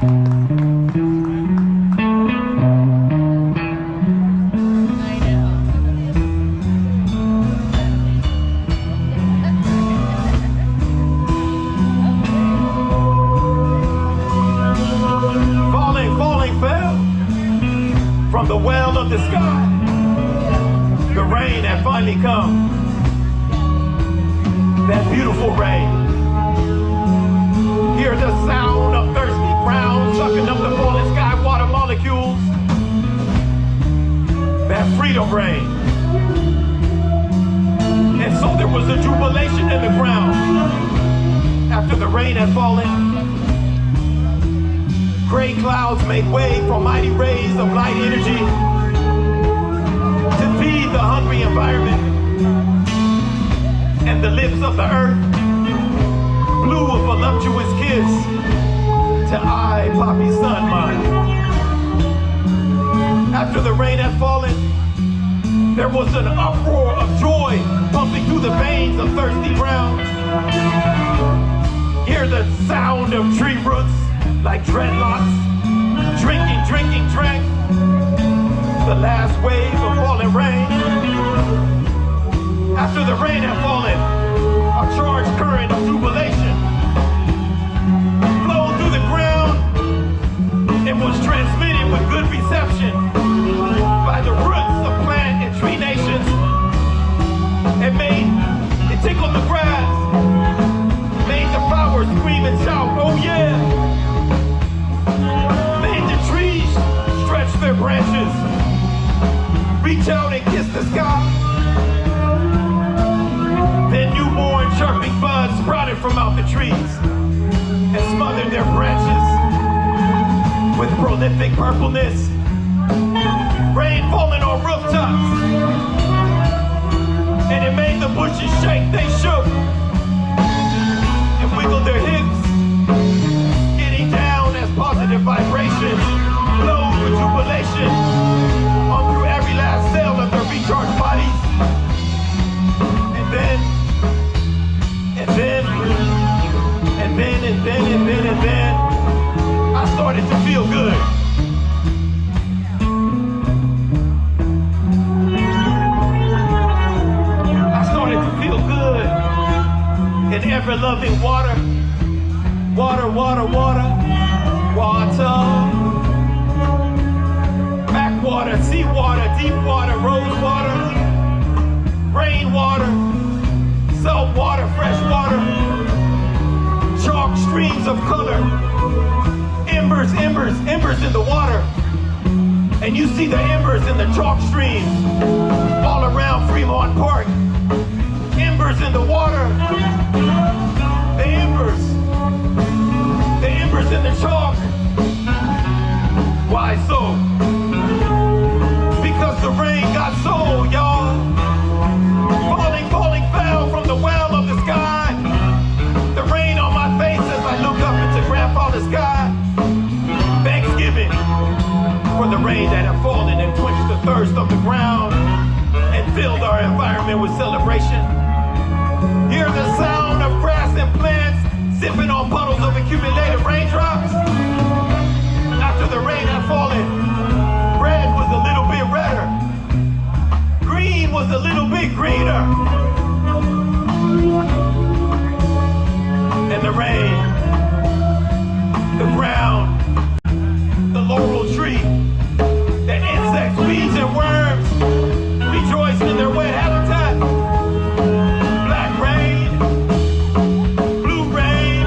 From the well of the sky, the rain had finally come. That beautiful rain. Hear the sound of thirsty ground sucking up the falling sky water molecules. That freedom rain. And so there was a jubilation in the ground after the rain had fallen. Gray clouds made way for mighty rays of light energy to feed the hungry environment. And the lips of the earth blew a voluptuous kiss to I, Poppy Sun mine. After the rain had fallen, there was an uproar of joy pumping through the veins of thirsty ground. Hear the sound of tree roots like dreadlocks, drinking, drank the last wave of falling rain. After the rain had fallen, a charged current of jubilation flowed through the ground and was transmitted with good reception by the roots of plant and tree nations. It tickled the grass, made the flowers scream and shout, oh yeah. Stretch their branches, reach out and kiss the sky. Then newborn chirping buds sprouted from out the trees and smothered their branches with prolific purpleness. Rain falling on rooftops, and it made the bushes shake. They shook and wiggled their hips, getting down as positive vibrations flowed with jubilation on through every last cell of their recharged bodies. And then, I started to feel good. I started to feel good in ever-loving water. Water. Backwater, seawater, deep water, rose water, rainwater, salt water, fresh water, chalk streams of color, embers in the water. And you see the embers in the chalk streams all around Fremont Park. Embers in the water, the embers in the chalk. Why so? Because the rain got so, y'all. Falling fell from the well of the sky. The rain on my face as I look up into grandfather's sky. Thanksgiving for the rain that had fallen and quenched the thirst of the ground and filled our environment with celebration. Hear the sound of grass and plants sipping on puddles of accumulated raindrops. After the rain had fallen, red was a little bit redder. Green was a little bit greener. And the rain, the ground, the laurel tree, the insects, weeds, and worms rejoiced in their wet habitat. Black rain, blue rain,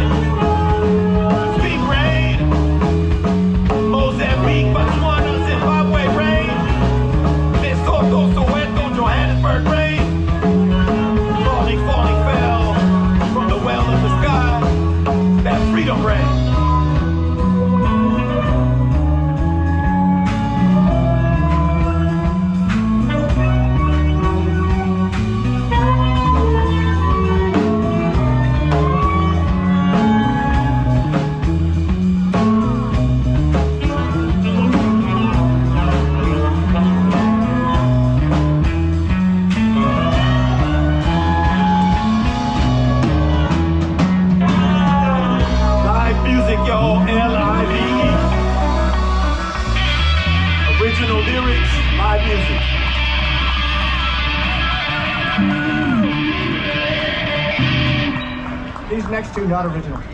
Live music. These next two not original.